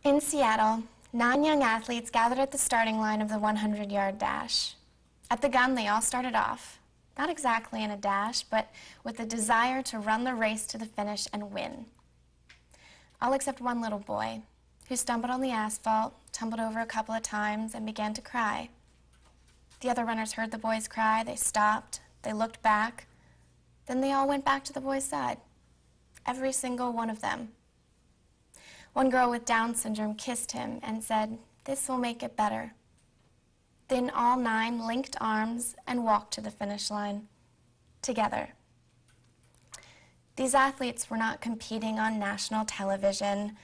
In Seattle, 9 young athletes gathered at the starting line of the 100-yard dash. At the gun, they all started off, not exactly in a dash, but with the desire to run the race to the finish and win. All except one little boy, who stumbled on the asphalt, tumbled over a couple of times, and began to cry. The other runners heard the boy's cry, they stopped, they looked back, then they all went back to the boy's side. Every single one of them. One girl with Down syndrome kissed him and said, "This will make it better." Then all 9 linked arms and walked to the finish line, together. These athletes were not competing on national television.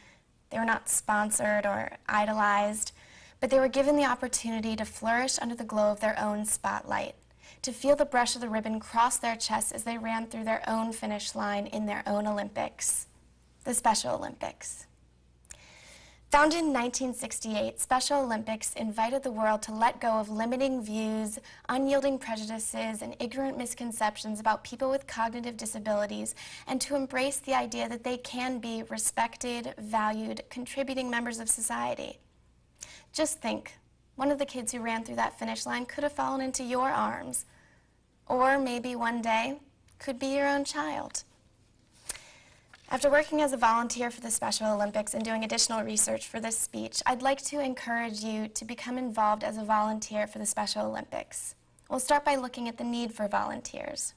They were not sponsored or idolized, but they were given the opportunity to flourish under the glow of their own spotlight, to feel the brush of the ribbon cross their chests as they ran through their own finish line in their own Olympics, the Special Olympics. Founded in 1968, Special Olympics invited the world to let go of limiting views, unyielding prejudices, and ignorant misconceptions about people with cognitive disabilities, and to embrace the idea that they can be respected, valued, contributing members of society. Just think, one of the kids who ran through that finish line could have fallen into your arms, or maybe one day could be your own child. After working as a volunteer for the Special Olympics and doing additional research for this speech, I'd like to encourage you to become involved as a volunteer for the Special Olympics. We'll start by looking at the need for volunteers.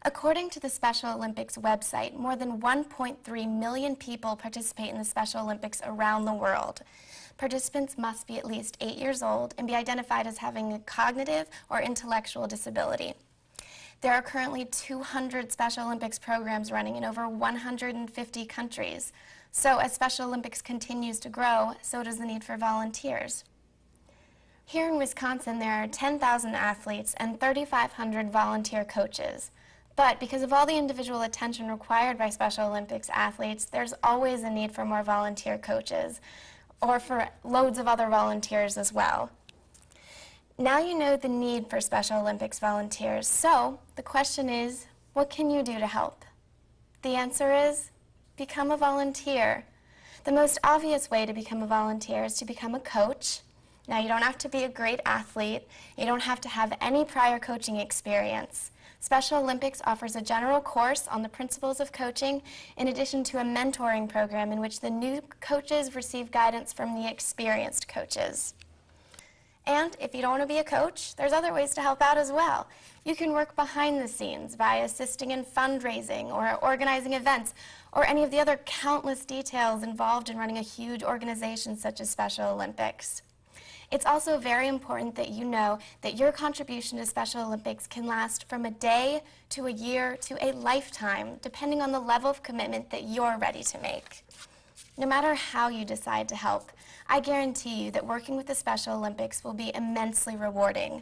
According to the Special Olympics website, more than 1.3 million people participate in the Special Olympics around the world. Participants must be at least 8 years old and be identified as having a cognitive or intellectual disability. There are currently 200 Special Olympics programs running in over 150 countries. So as Special Olympics continues to grow, so does the need for volunteers. Here in Wisconsin, there are 10,000 athletes and 3,500 volunteer coaches. But because of all the individual attention required by Special Olympics athletes, there's always a need for more volunteer coaches, or for loads of other volunteers as well. Now you know the need for Special Olympics volunteers, so the question is, what can you do to help? The answer is, become a volunteer. The most obvious way to become a volunteer is to become a coach. Now you don't have to be a great athlete, you don't have to have any prior coaching experience. Special Olympics offers a general course on the principles of coaching in addition to a mentoring program in which the new coaches receive guidance from the experienced coaches. And if you don't want to be a coach, there's other ways to help out as well. You can work behind the scenes by assisting in fundraising or organizing events or any of the other countless details involved in running a huge organization such as Special Olympics. It's also very important that you know that your contribution to Special Olympics can last from a day to a year to a lifetime, depending on the level of commitment that you're ready to make. No matter how you decide to help, I guarantee you that working with the Special Olympics will be immensely rewarding.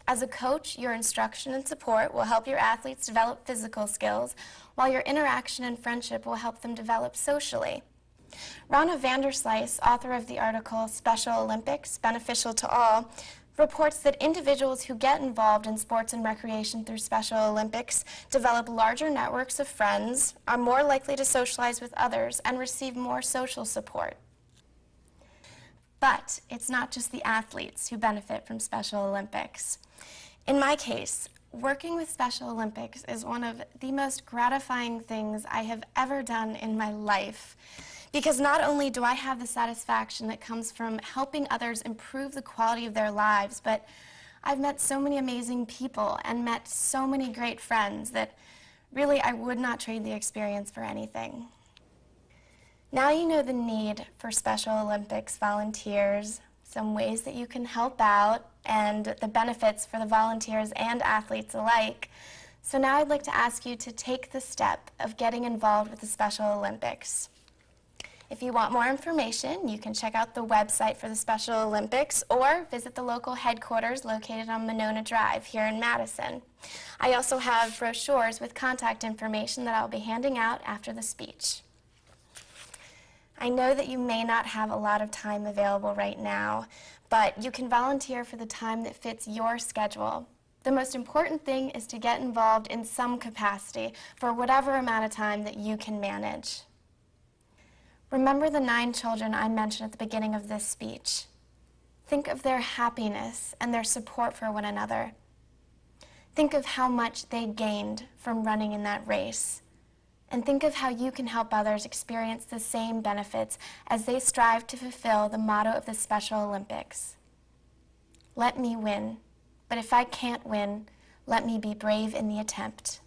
As a coach, your instruction and support will help your athletes develop physical skills, while your interaction and friendship will help them develop socially. Rana Vanderslice, author of the article Special Olympics, Beneficial to All, reports that individuals who get involved in sports and recreation through Special Olympics develop larger networks of friends, are more likely to socialize with others, and receive more social support. But it's not just the athletes who benefit from Special Olympics. In my case, working with Special Olympics is one of the most gratifying things I have ever done in my life. Because not only do I have the satisfaction that comes from helping others improve the quality of their lives, but I've met so many amazing people and met so many great friends that really I would not trade the experience for anything. Now you know the need for Special Olympics volunteers, some ways that you can help out, and the benefits for the volunteers and athletes alike. So now I'd like to ask you to take the step of getting involved with the Special Olympics. If you want more information, you can check out the website for the Special Olympics or visit the local headquarters located on Monona Drive here in Madison. I also have brochures with contact information that I'll be handing out after the speech. I know that you may not have a lot of time available right now, but you can volunteer for the time that fits your schedule. The most important thing is to get involved in some capacity for whatever amount of time that you can manage. Remember the 9 children I mentioned at the beginning of this speech. Think of their happiness and their support for one another. Think of how much they gained from running in that race. And think of how you can help others experience the same benefits as they strive to fulfill the motto of the Special Olympics. Let me win, but if I can't win, let me be brave in the attempt.